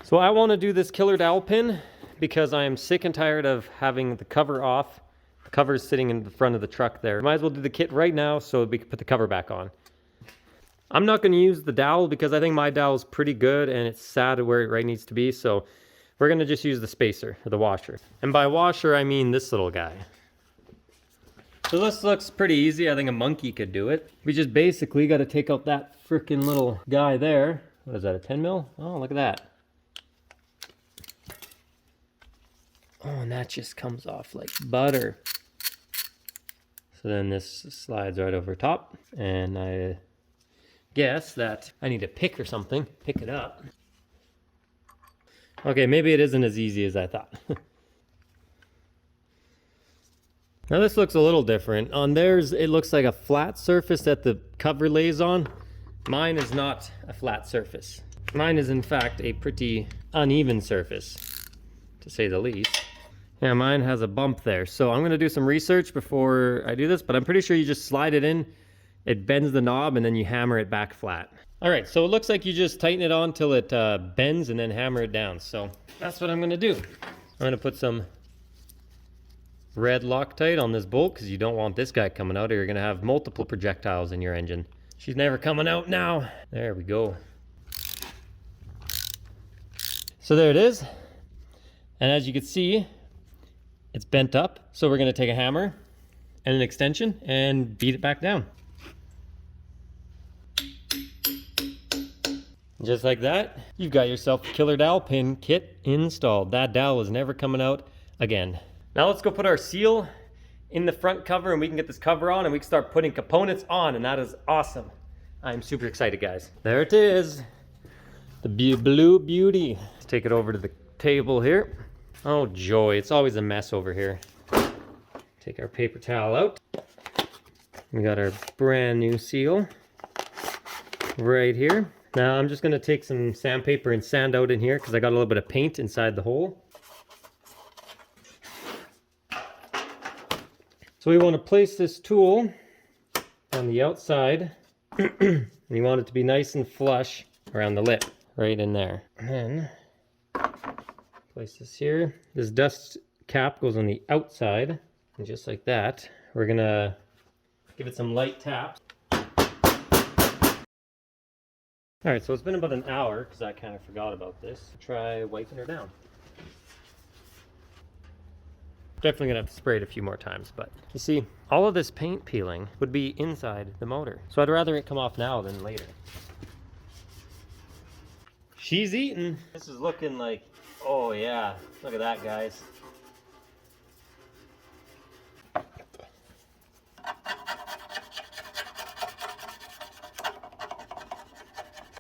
So I want to do this killer dowel pin because I am sick and tired of having the cover off. The cover is sitting in the front of the truck there. Might as well do the kit right now so we can put the cover back on. I'm not going to use the dowel because I think my dowel is pretty good and it's sat where it right needs to be. So we're going to just use the spacer or the washer. And by washer, I mean this little guy. So this looks pretty easy. I think a monkey could do it. We just basically got to take out that freaking little guy there. What is that, a 10 mil? Oh, look at that. Oh, and that just comes off like butter. So then this slides right over top. And I guess that I need a pick or something. Pick it up. Okay, maybe it isn't as easy as I thought. Now this looks a little different. On theirs, it looks like a flat surface that the cover lays on. Mine is not a flat surface. Mine is in fact a pretty uneven surface, to say the least. Yeah, mine has a bump there. So I'm gonna do some research before I do this, but I'm pretty sure you just slide it in, it bends the knob, and then you hammer it back flat. All right, so it looks like you just tighten it on till it bends and then hammer it down. So that's what I'm gonna do. I'm gonna put some red Loctite on this bolt because you don't want this guy coming out or you're gonna have multiple projectiles in your engine. She's never coming out now. There we go. So there it is. And as you can see, it's bent up. So we're gonna take a hammer and an extension and beat it back down. Just like that, you've got yourself a killer dowel pin kit installed. That dowel is never coming out again. Now let's go put our seal in the front cover and we can get this cover on and we can start putting components on, and that is awesome. I'm super excited, guys. There it is, the blue beauty. Let's take it over to the table here. Oh joy, it's always a mess over here. Take our paper towel out. We got our brand new seal right here. Now I'm just gonna take some sandpaper and sand out in here because I got a little bit of paint inside the hole. So we want to place this tool on the outside and you want it to be nice and flush around the lip, right in there. And then place this here. This dust cap goes on the outside, and just like that, we're gonna give it some light taps. All right, so it's been about an hour because I kind of forgot about this. Try wiping her down. Definitely gonna have to spray it a few more times, but you see, all of this paint peeling would be inside the motor. So I'd rather it come off now than later. She's eating. This is looking like, oh yeah, look at that, guys.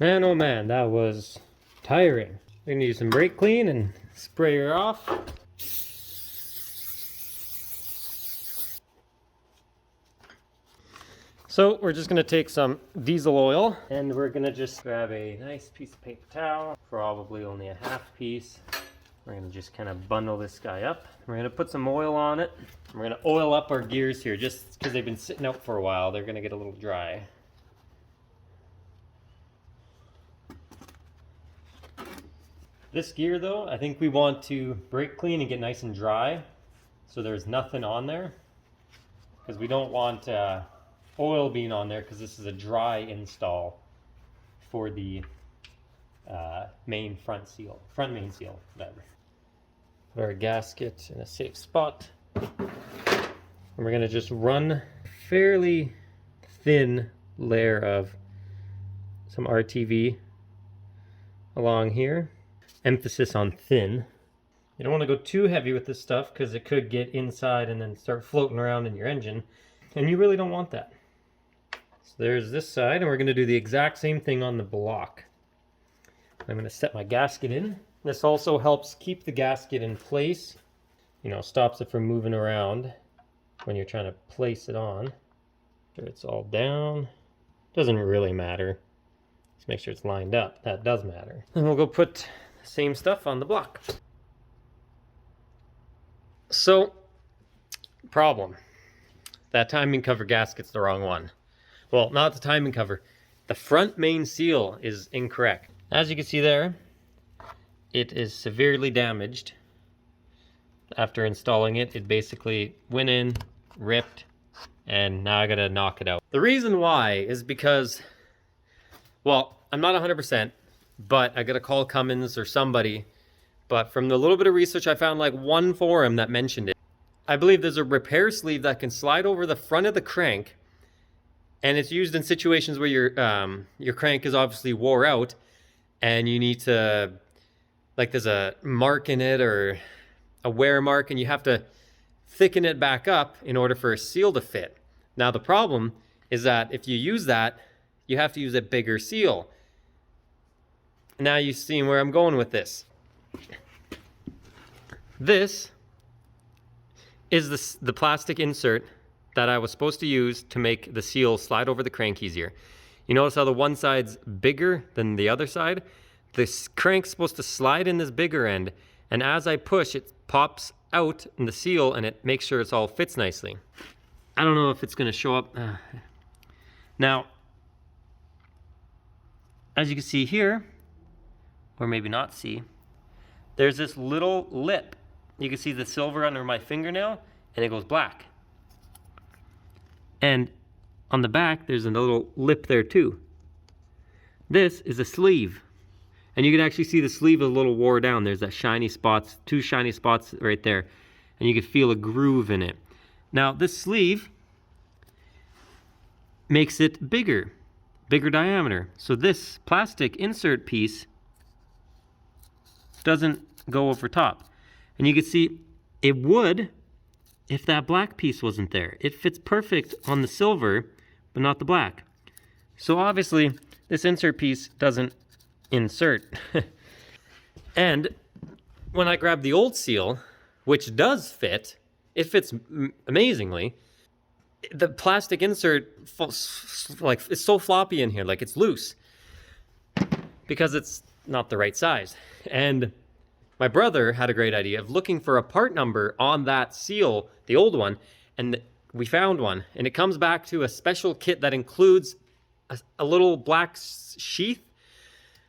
Man, oh man, that was tiring. We're gonna use some brake clean and spray her off. So we're just gonna take some diesel oil and we're gonna just grab a nice piece of paper towel, probably only a half piece. We're gonna just kind of bundle this guy up. We're gonna put some oil on it. We're gonna oil up our gears here just because they've been sitting out for a while. They're gonna get a little dry. This gear though, I think we want to brake clean and get nice and dry so there's nothing on there, because we don't want oil being on there because this is a dry install for the main front main seal, whatever. Put our gasket in a safe spot. And we're gonna just run a fairly thin layer of some RTV along here. Emphasis on thin. You don't want to go too heavy with this stuff because it could get inside and then start floating around in your engine, and you really don't want that. So there's this side, and we're going to do the exact same thing on the block. I'm going to set my gasket in. This also helps keep the gasket in place, you know, stops it from moving around when you're trying to place it on. Sure it's all down. Doesn't really matter. Just make sure it's lined up. That does matter. And we'll go put the same stuff on the block. So, problem. That timing cover gasket's the wrong one. Well, not the timing cover. The front main seal is incorrect. As you can see there, it is severely damaged. After installing it, it basically went in, ripped, and now I gotta knock it out. The reason why is because, well, I'm not 100%, but I gotta call Cummins or somebody. But from the little bit of research, I found like one forum that mentioned it. I believe there's a repair sleeve that can slide over the front of the crank, and it's used in situations where your crank is obviously wore out, and you need to, like, there's a mark in it or a wear mark, and you have to thicken it back up in order for a seal to fit. Now the problem is that if you use that, you have to use a bigger seal. Now you've seen where I'm going with this. This is the plastic insert that I was supposed to use to make the seal slide over the crank easier. You notice how the one side's bigger than the other side? This crank's supposed to slide in this bigger end, and as I push, it pops out in the seal and it makes sure it's all fits nicely. I don't know if it's gonna show up. Now, as you can see here, or maybe not see, there's this little lip. You can see the silver under my fingernail, and it goes black. And on the back, there's a little lip there too. This is a sleeve. And you can actually see the sleeve is a little wore down. There's that shiny spots, 2 shiny spots right there. And you can feel a groove in it. Now, this sleeve makes it bigger diameter. So this plastic insert piece doesn't go over top. And you can see it would if that black piece wasn't there. It fits perfect on the silver, but not the black. So obviously, this insert piece doesn't insert. And when I grab the old seal, which does fit, it fits amazingly. The plastic insert, like, it's so floppy in here, like it's loose because it's not the right size. And my brother had a great idea of looking for a part number on that seal, the old one, and we found one. And it comes back to a special kit that includes a little black sheath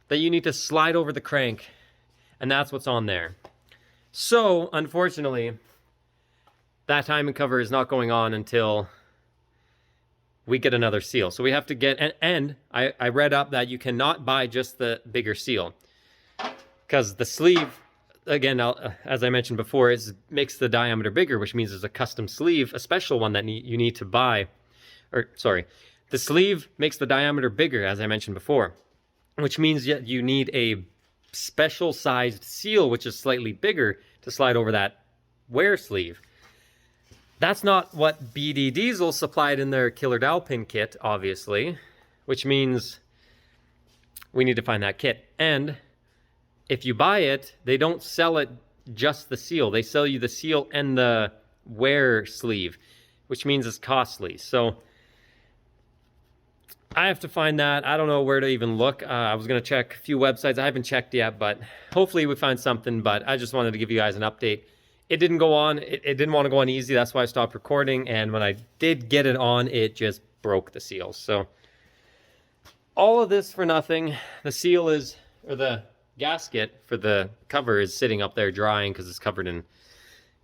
that you need to slide over the crank, and that's what's on there. So, unfortunately, that timing cover is not going on until we get another seal. So we have to get, and I read up that you cannot buy just the bigger seal, because the sleeve, again, as I mentioned before, makes the diameter bigger, which means there's a custom sleeve, a special one that you need to buy. Or, sorry, the sleeve makes the diameter bigger, as I mentioned before, which means that you need a special sized seal, which is slightly bigger, to slide over that wear sleeve. That's not what BD Diesel supplied in their Killer Dowel pin kit, obviously, which means we need to find that kit. And if you buy it, they don't sell it just the seal. They sell you the seal and the wear sleeve, which means it's costly. So I have to find that. I don't know where to even look. I was going to check a few websites. I haven't checked yet, but hopefully we find something. But I just wanted to give you guys an update. It didn't go on. It didn't want to go on easy. That's why I stopped recording. And when I did get it on, it just broke the seal. So all of this for nothing. The seal is, or the gasket for the cover is sitting up there drying because it's covered in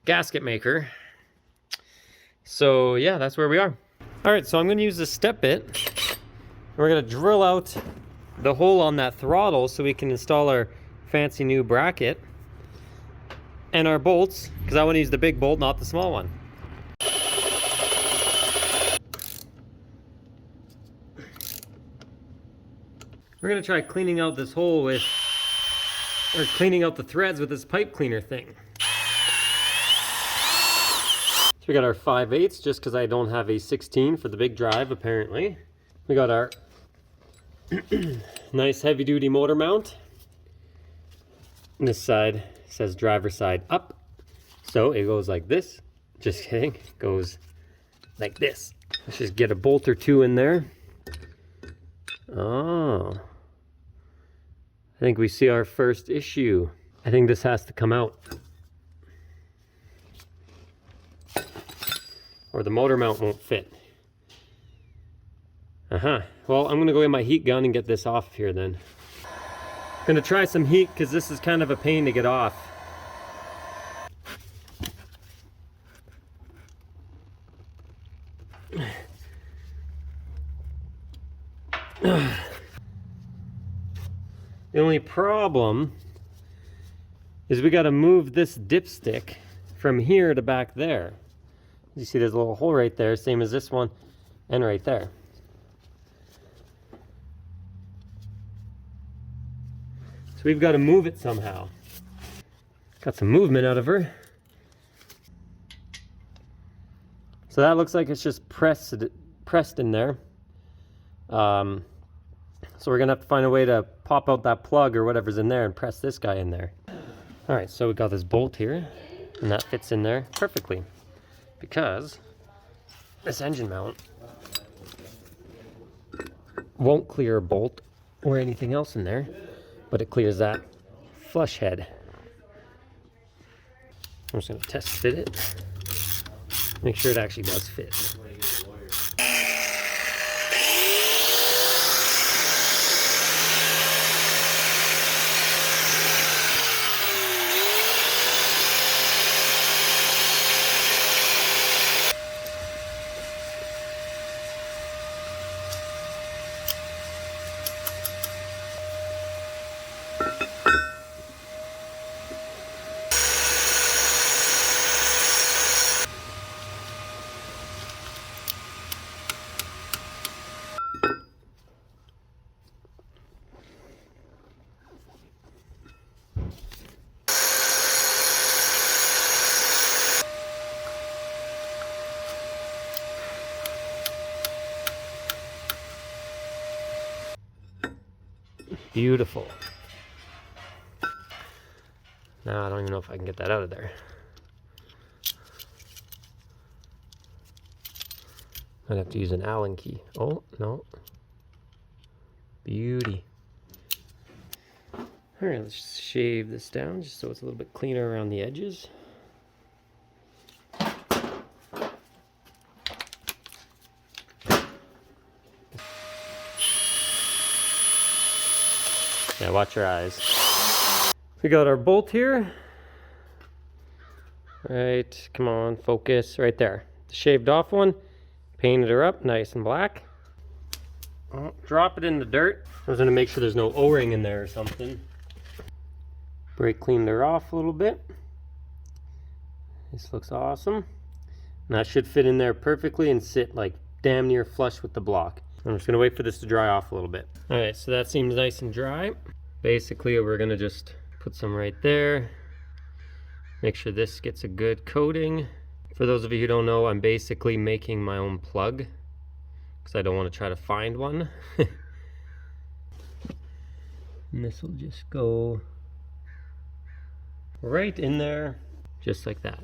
gasket maker. So yeah, that's where we are. All right, so I'm going to use this step bit. We're going to drill out the hole on that throttle so we can install our fancy new bracket and our bolts, because I want to use the big bolt, not the small one. We're going to try cleaning out this hole with, or cleaning out the threads with this pipe cleaner thing. So we got our 5/8, just because I don't have a 16 for the big drive, apparently. We got our nice heavy duty motor mount. And this side says driver side up. So it goes like this. Just kidding. It goes like this. Let's just get a bolt or two in there. Oh. I think we see our first issue. I think this has to come out, or the motor mount won't fit. Well, I'm gonna go get my heat gun and get this off here then. Gonna try some heat because this is kind of a pain to get off. The only problem is we got to move this dipstick from here to back there. You see there's a little hole right there, same as this one, and right there. So we've got to move it somehow. Got some movement out of her. So that looks like it's just pressed in there. So we're gonna have to find a way to pop out that plug or whatever's in there and press this guy in there. All right, so we got this bolt here, and that fits in there perfectly because this engine mount won't clear a bolt or anything else in there, but it clears that flush head. I'm just gonna test fit it, make sure it actually does fit. Beautiful. Now I don't even know if I can get that out of there. I'd have to use an Allen key. Oh, no. Beauty. All right, let's just shave this down just so it's a little bit cleaner around the edges. Yeah, watch your eyes. We got our bolt here. Right, come on, focus, right there. The shaved off one, painted her up nice and black. Oh, drop it in the dirt. I was gonna make sure there's no O-ring in there or something. Brake cleaned her off a little bit. This looks awesome. And that should fit in there perfectly and sit like damn near flush with the block. I'm just gonna wait for this to dry off a little bit. All right, so that seems nice and dry. Basically, we're gonna just put some right there. Make sure this gets a good coating. For those of you who don't know, I'm basically making my own plug because I don't want to try to find one. And this will just go right in there, just like that.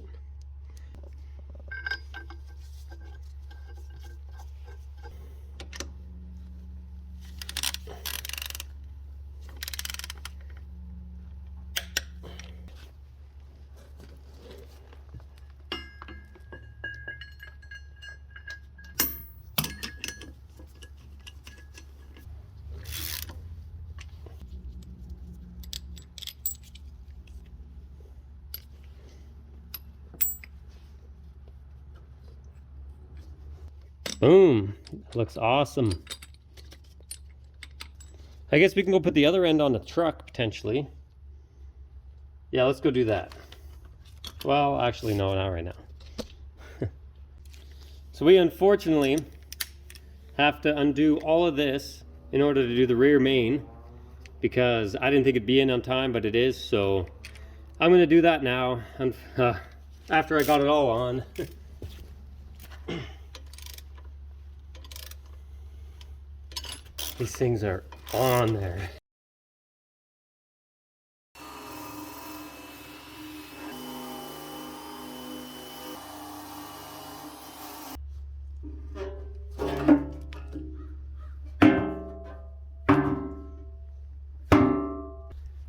Boom, looks awesome. I guess we can go put the other end on the truck potentially. Yeah, let's go do that. Well, actually no, not right now. So we unfortunately have to undo all of this in order to do the rear main because I didn't think it'd be in on time, but it is, so I'm gonna do that now after I got it all on. These things are on there.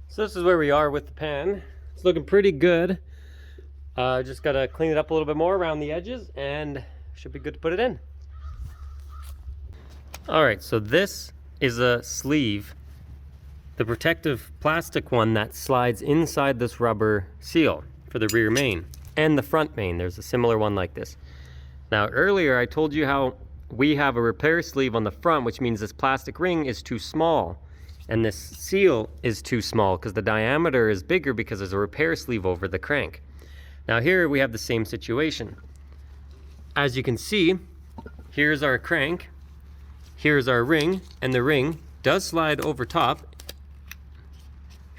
So this is where we are with the pan. It's looking pretty good. Just gotta clean it up a little bit more around the edges and should be good to put it in. All right, so this is a sleeve the protective plastic one that slides inside this rubber seal for the rear main and the front main. There's a similar one like this. Now earlier I told you how we have a repair sleeve on the front, which means this plastic ring is too small and this seal is too small because the diameter is bigger because there's a repair sleeve over the crank. Now here we have the same situation. As you can see, here's our crank, here's our ring, and the ring does slide over top.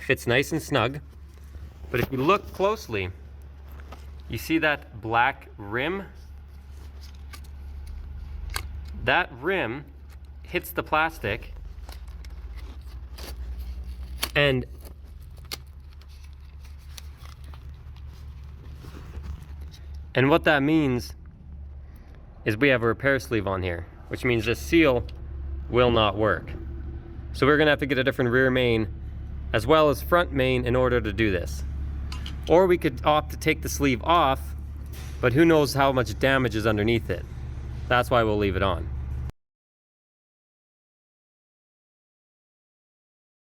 Fits nice and snug. But if you look closely, you see that black rim? That rim hits the plastic and what that means is we have a repair sleeve on here, which means this seal will not work. So we're gonna have to get a different rear main as well as front main in order to do this. Or we could opt to take the sleeve off, but who knows how much damage is underneath it. That's why we'll leave it on.